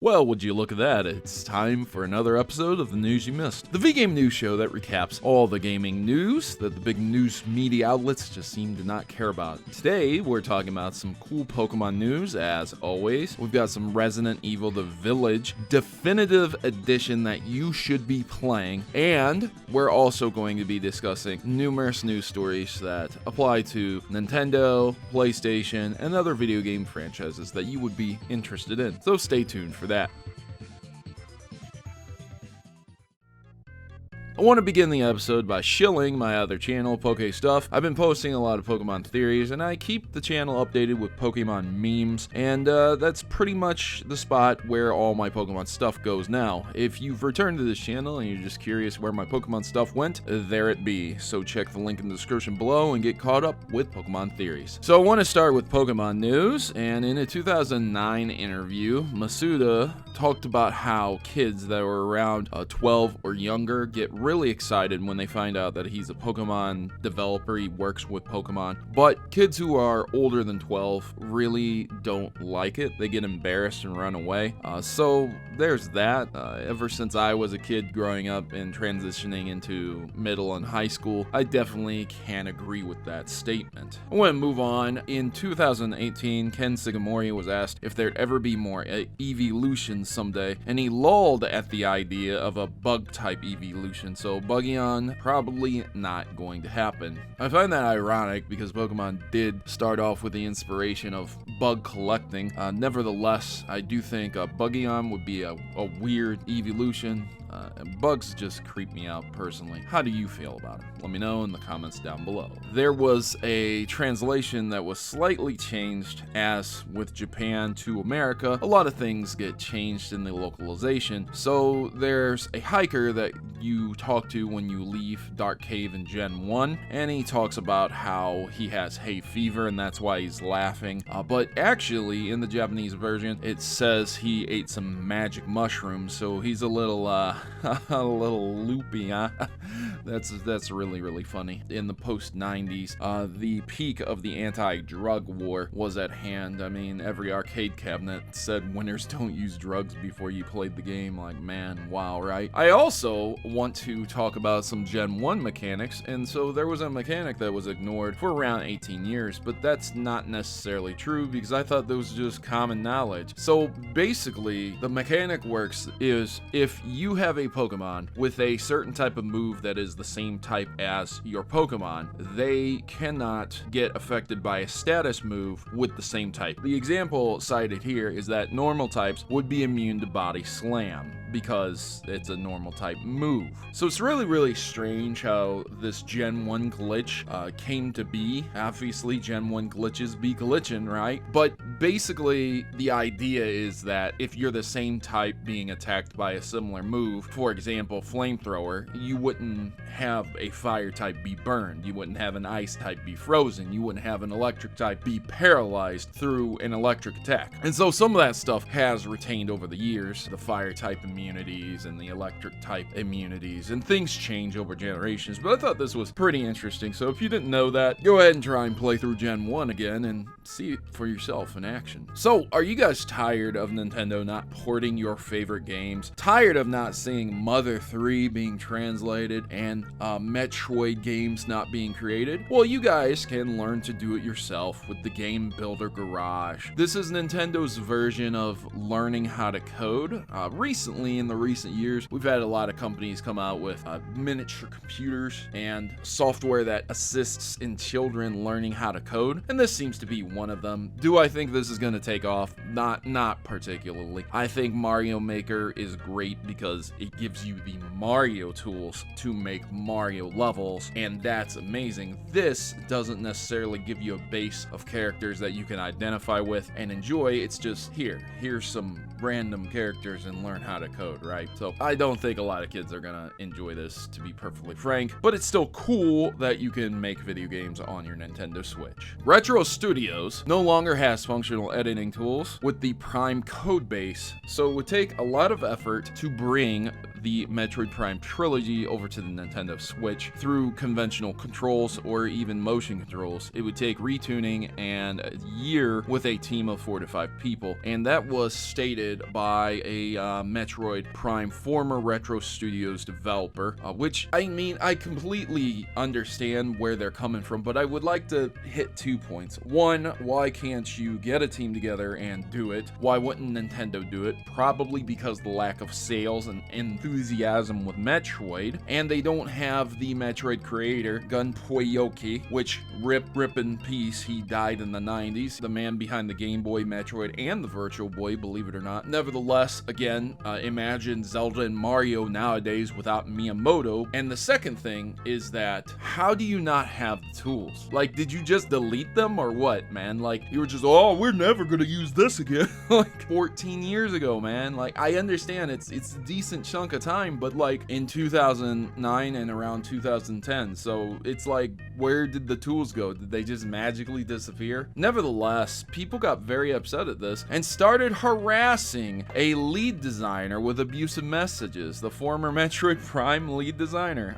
Well, would you look at that? It's time for another episode of the News You Missed, the V-Game news show that recaps all the gaming news that the big news media outlets just seem to not care about. Today, we're talking about some cool Pokemon news, as always. We've got some Resident Evil The Village Definitive Edition that you should be playing, and we're also going to be discussing numerous news stories that apply to Nintendo, PlayStation, and other video game franchises that you would be interested in. So stay tuned for that. I want to begin the episode by shilling my other channel, Poke Stuff. I've been posting a lot of Pokemon theories, and I keep the channel updated with Pokemon memes, and that's pretty much the spot where all my Pokemon stuff goes now. If you've returned to this channel and you're just curious where my Pokemon stuff went, there it be. So check the link in the description below and get caught up with Pokemon theories. So I want to start with Pokemon news, and in a 2009 interview, Masuda talked about how kids that were around 12 or younger get really excited when they find out that he's a Pokemon developer, he works with Pokemon, but kids who are older than 12 really don't like it. They get embarrassed and run away. So there's that. Ever since I was a kid growing up and transitioning into middle and high school, I definitely can agree with that statement. I want to move on. In 2018, Ken Sugimori was asked if there'd ever be more evolutions someday, and he lulled at the idea of a bug-type evolution, so Buggion probably not going to happen. I find that ironic because Pokemon did start off with the inspiration of bug collecting. Nevertheless, I do think Buggion would be a weird evolution. And bugs just creep me out personally. How do you feel about it? Let me know in the comments down below. There was a translation that was slightly changed, as with Japan to America, a lot of things get changed in the localization. So there's a hiker that you talk to when you leave Dark Cave in Gen 1, and he talks about how he has hay fever and that's why he's laughing. But actually, in the Japanese version, it says he ate some magic mushrooms, so he's a little a little loopy, huh? That's really funny. In the post-90s, the peak of the anti-drug war was at hand. I mean, every arcade cabinet said winners don't use drugs before you played the game. Like, man, wow, right? I also want to talk about some Gen 1 mechanics, and so there was a mechanic that was ignored for around 18 years, but that's not necessarily true because I thought that was just common knowledge. So basically, the mechanic works is if you have a Pokemon with a certain type of move that is the same type as your Pokemon, they cannot get affected by a status move with the same type. The example cited here is that normal types would be immune to Body Slam because it's a normal type move. So it's really strange how this Gen 1 glitch came to be. Obviously, Gen 1 glitches be glitching, right? But basically, the idea is that if you're the same type being attacked by a similar move, for example, Flamethrower, you wouldn't have a fire type be burned, you wouldn't have an ice type be frozen, you wouldn't have an electric type be paralyzed through an electric attack. And so some of that stuff has retained over the years, the fire type immunities and the electric type immunities, and things change over generations, but I thought this was pretty interesting. So if you didn't know that, go ahead and try and play through Gen 1 again and see it for yourself in action. So are you guys tired of Nintendo not porting your favorite games? Tired of not seeing Mother 3 being translated and Metroid games not being created? Well, you guys can learn to do it yourself with the Game Builder Garage. This is Nintendo's version of learning how to code. Recently, in the recent years, we've had a lot of companies come out with miniature computers and software that assists in children learning how to code, and this seems to be one of them. Do I think this is going to take off? Not particularly. I think Mario Maker is great because it gives you the Mario tools to make Mario levels, and that's amazing. This doesn't necessarily give you a base of characters that you can identify with and enjoy. It's just here's some random characters and learn how to code, right? So I don't think a lot of kids are gonna enjoy this, to be perfectly frank, but it's still cool that you can make video games on your Nintendo Switch. Retro Studios no longer has functional editing tools with the Prime code base, so it would take a lot of effort to bring the Metroid Prime trilogy over to the Nintendo Switch through conventional controls or even motion controls. It would take retuning and a year with a team of 4 to 5 people, and that was stated by a Metroid Prime former Retro Studios developer, which, I mean, I completely understand where they're coming from, but I would like to hit 2 points. One, why can't you get a team together and do it? Why wouldn't Nintendo do it? Probably because the lack of sales and enthusiasm with Metroid, and they don't have the Metroid creator, Gunpei, which rip in peace, he died in the 90s, the man behind the Game Boy, Metroid, and the Virtual Boy, believe it or not. Nevertheless, again, imagine Zelda and Mario nowadays without Miyamoto. And the second thing is that, how do you not have the tools? Like, did you just delete them or what, man? Like, you were just, oh, we're never gonna use this again. Like 14 years ago, man. Like, I understand it's a decent chunk of time, but like in 2009 and around 2010, so it's like, where did the tools go? Did they just magically disappear? Nevertheless, people got very upset at this and started harassing a lead designer with abusive messages. The former Metroid Prime lead designer.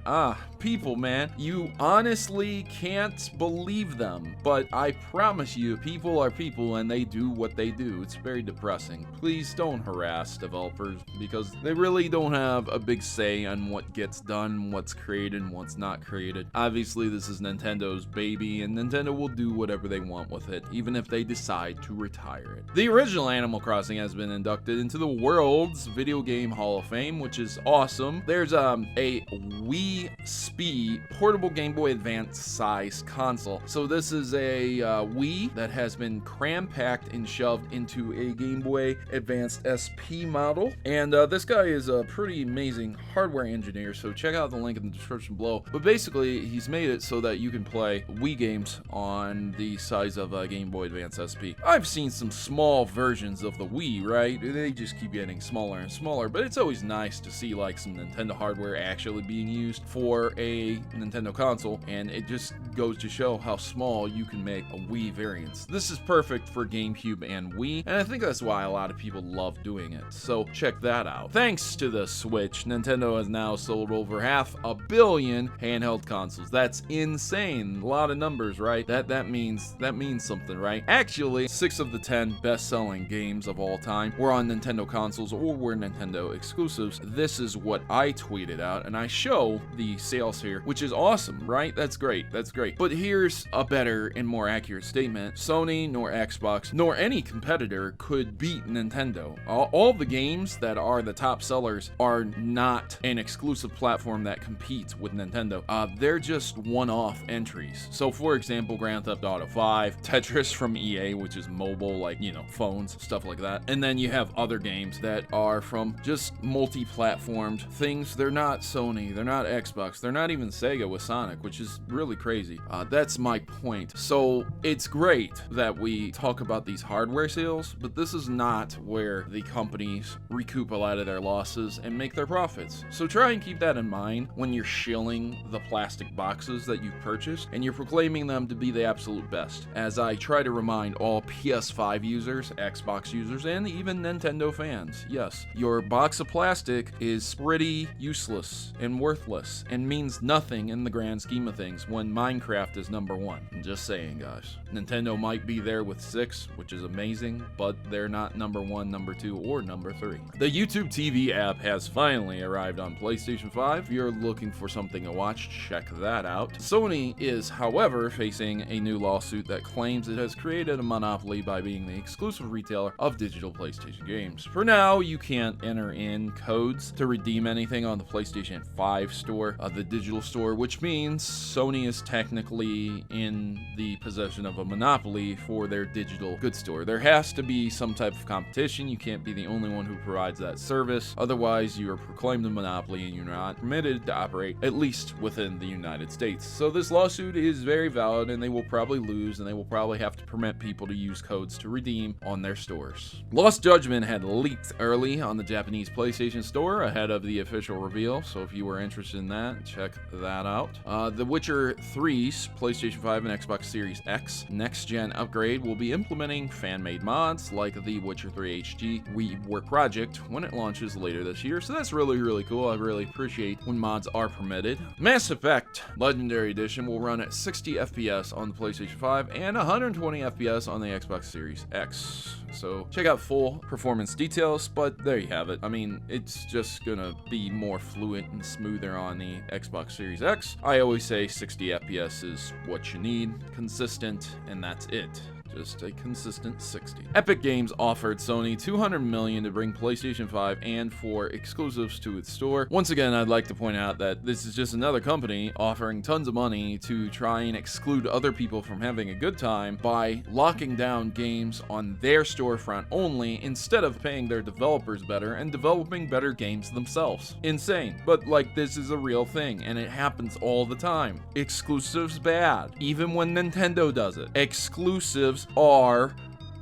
People, man, you honestly can't believe them, but I promise you, people are people and they do what they do. It's very depressing. Please don't harass developers because they really don't have a big say on what gets done, what's created, and what's not created. Obviously, this is Nintendo's baby, and Nintendo will do whatever they want with it, even if they decide to retire it. The original Animal Crossing has been inducted into the world's Video Game Hall of Fame, which is awesome. There's a Wii Speed portable Game Boy Advance size console. So this is a Wii that has been cram-packed and shoved into a Game Boy Advance SP model. And this guy is a pretty amazing hardware engineer, so check out the link in the description below. But basically, he's made it so that you can play Wii games on the size of a Game Boy Advance SP. I've seen some small versions of the Wii, right? They just keep getting smaller and smaller, but it's always nice to see like some Nintendo hardware actually being used for a Nintendo console, and it just goes to show how small you can make a Wii variant. This is perfect for GameCube and Wii, and I think that's why a lot of people love doing it, so check that out. Thanks to the Switch, Nintendo has now sold over 500 million handheld consoles. That's insane. A lot of numbers, right? That means something, right? Actually, 6 of the 10 best-selling games of all time were on Nintendo consoles or were Nintendo exclusives. This is what I tweeted out, and I show the sales here, which is awesome, right? That's great. That's great. But here's a better and more accurate statement. Sony nor Xbox nor any competitor could beat Nintendo. All the games that are the top sellers are not an exclusive platform that competes with Nintendo. They're just one-off entries. So for example, Grand Theft Auto 5, Tetris from EA, which is mobile, like, you know, phones, stuff like that. And then you have other games that are from just multi-platformed things. They're not Sony, they're not Xbox, they're not even Sega with Sonic, which is really crazy. That's my point. So it's great that we talk about these hardware sales, but this is not where the companies recoup a lot of their losses and make their profits. So try and keep that in mind when you're shilling the plastic boxes that you've purchased and you're proclaiming them to be the absolute best. As I try to remind all PS5 users, Xbox users, and even Nintendo fans, yes, your box of plastic is pretty useless and worthless and means nothing in the grand scheme of things when Minecraft is number one. I'm just saying, guys. Nintendo might be there with 6, which is amazing, but they're not number 1, number 2, or number 3. The YouTube TV app has finally arrived on PlayStation 5. If you're looking for something to watch, check that out. Sony is, however, facing a new lawsuit that claims it has created a monopoly by being the exclusive retailer of digital PlayStation games. For now, you can't enter in codes to redeem anything on the PlayStation 5 store, the digital store, which means Sony is technically in the possession of a monopoly for their digital goods store. There has to be some type of competition. You can't be the only one who provides that service. Otherwise, you are proclaimed a monopoly and you're not permitted to operate, at least within the United States. So this lawsuit is very valid and they will probably lose, and they will probably have to permit people to use codes to redeem on their stors. Lost Judgment had leaked early on the Japanese PlayStation Store ahead of the official reveal, so if you were interested in that, check that out. The Witcher 3's PlayStation 5 and Xbox Series X next-gen upgrade will be implementing fan-made mods like the Witcher 3 HD rework project when it launches later this year, so that's really cool. I really appreciate when mods are permitted. Mass Effect Legendary Edition will run at 60 FPS on the PlayStation 5 and 120 FPS on the Xbox Series X. So check out full performance details, but there you have it. I mean, it's just gonna be more fluid and smoother on the Xbox Series X. I always say 60 FPS is what you need, consistent, and that's it. Just a consistent 60. Epic Games offered Sony $200 million to bring PlayStation 5 and 4 exclusives to its store. Once again, I'd like to point out that this is just another company offering tons of money to try and exclude other people from having a good time by locking down games on their storefront only instead of paying their developers better and developing better games themselves. Insane. But like, this is a real thing and it happens all the time. Exclusives bad. Even when Nintendo does it. Exclusives are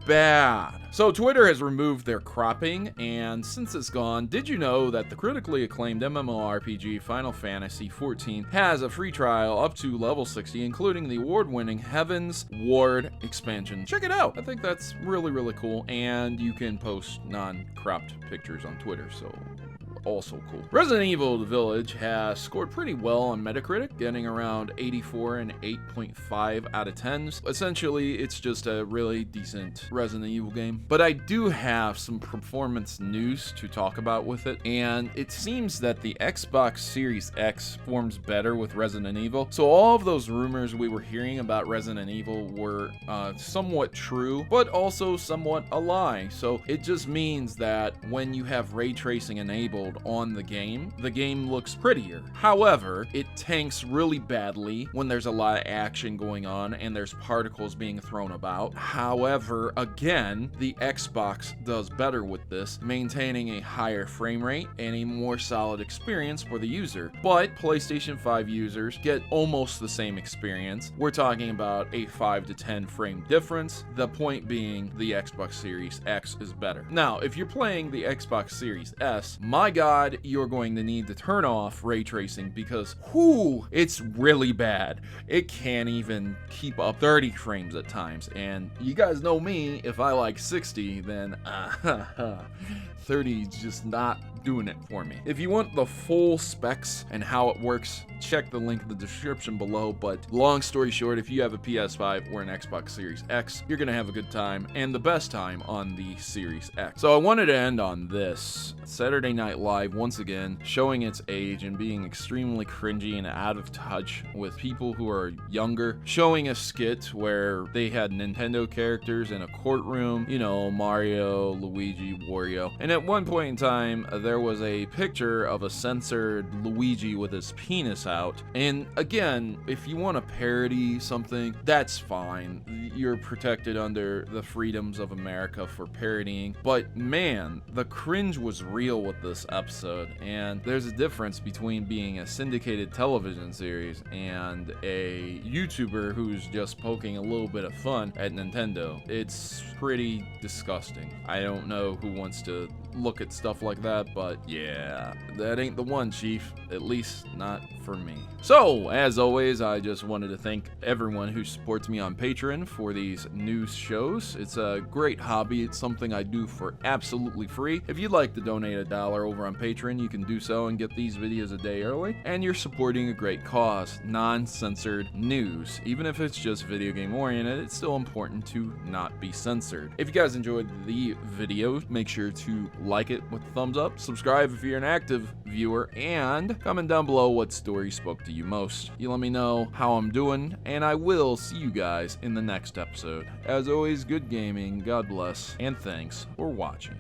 bad. So Twitter has removed their cropping, and since it's gone, did you know that the critically acclaimed MMORPG Final Fantasy XIV has a free trial up to level 60, including the award-winning Heaven's Ward expansion? Check it out. I think that's really cool, and you can post non-cropped pictures on Twitter, so also cool. Resident Evil The Village has scored pretty well on Metacritic, getting around 84 and 8.5 out of 10s. Essentially, it's just a really decent Resident Evil game. But I do have some performance news to talk about with it, and it seems that the Xbox Series X performs better with Resident Evil. So all of those rumors we were hearing about Resident Evil were somewhat true, but also somewhat a lie. So it just means that when you have ray tracing enabled on the game looks prettier. However, it tanks really badly when there's a lot of action going on and there's particles being thrown about. However, again, the Xbox does better with this, maintaining a higher frame rate and a more solid experience for the user. But PlayStation 5 users get almost the same experience. We're talking about a 5 to 10 frame difference. The point being, the Xbox Series X is better. Now, if you're playing the Xbox Series S, my God, you're going to need to turn off ray tracing because, it's really bad. It can't even keep up 30 frames at times. And you guys know me, if I like 60, then 30 is just not doing it for me. If you want the full specs and how it works, check the link in the description below. But long story short, if you have a PS5 or an Xbox Series X, you're gonna have a good time and the best time on the Series X. So I wanted to end on this. Saturday Night Live once again showing its age and being extremely cringy and out of touch with people who are younger, showing a skit where they had Nintendo characters in a courtroom, you know, Mario, Luigi, Wario, and at one point in time there was a picture of a censored Luigi with his penis out. And again, if you want to parody something, that's fine. You're protected under the freedoms of America for parodying. But man, the cringe was real with this episode. And there's a difference between being a syndicated television series and a YouTuber who's just poking a little bit of fun at Nintendo. It's pretty disgusting. I don't know who wants to look at stuff like that, but yeah, that ain't the one, Chief. At least not for me. So, as always, I just wanted to thank everyone who supports me on Patreon for these news shows. It's a great hobby. It's something I do for absolutely free. If you'd like to donate $1 over on Patreon, you can do so and get these videos a day early. And you're supporting a great cause, non-censored news. Even if it's just video game oriented, it's still important to not be censored. If you guys enjoyed the video, make sure to like it with a thumbs up, subscribe if you're an active viewer, and comment down below what story spoke to you most. You let me know how I'm doing, and I will see you guys in the next episode. As always, good gaming, God bless, and thanks for watching.